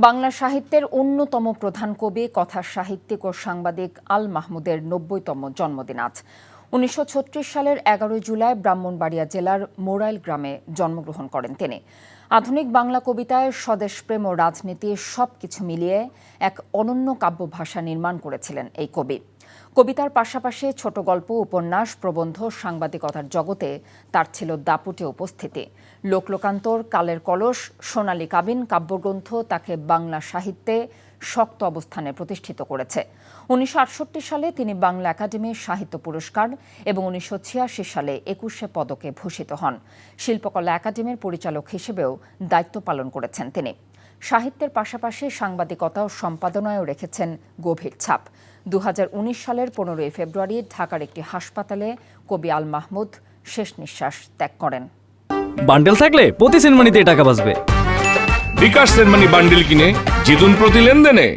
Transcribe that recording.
বাংলা সাহিত্যের অন্যতম প্রধান কবি, কথা সাহিত্যিক ও সাংবাদিক আল মাহমুদের ৯০তম জন্মদিন আজ। ১৯৩৬ সালের ১১ জুলাই ব্রাহ্মণবাড়িয়া জেলার মোরাইল গ্রামে জন্মগ্রহণ করেন তিনি। আধুনিক বাংলা কবিতায় স্বদেশপ্রেম ও রাজনীতি সবকিছু মিলিয়ে এক অনন্য কাব্য ভাষা নির্মাণ করেছিলেন এই কবি। কবিতার পাশাপাশি ছোট গল্প, উপন্যাস, প্রবন্ধ, সাংবাদিকতার জগতে তার ছিল দাপুটে উপস্থিতি। লোকলোকান্তর, কালের কলস, সোনালী কাবিন কাব্যগ্রন্থ তাকে বাংলা সাহিত্যে শক্ত অবস্থানে প্রতিষ্ঠিত করেছে। ১৯৬৮ সালে তিনি বাংলা একাডেমি সাহিত্য পুরস্কার এবং ১৯৮৬ সালে ২১শে পদকে ভূষিত হন। শিল্পকলা একাডেমির পরিচালক হিসেবেও দায়িত্ব পালন করেছেন তিনি। সাহিত্যের পাশাপাশি সাংবাদিকতা ও সম্পাদনায়ও রেখেছেন গভীর ছাপ। ২০১৯ সালের ১৫ই ফেব্রুয়ারি ঢাকার একটি হাসপাতালে কবি আল মাহমুদ শেষ নিঃশ্বাস ত্যাগ করেন। বান্ডেল থাকলে প্রতি সেনমানিতে টাকা বাঁচবে। বিকাশ সেনমানি বান্ডেল কিনে জিতুন প্রতি লেনদেনে।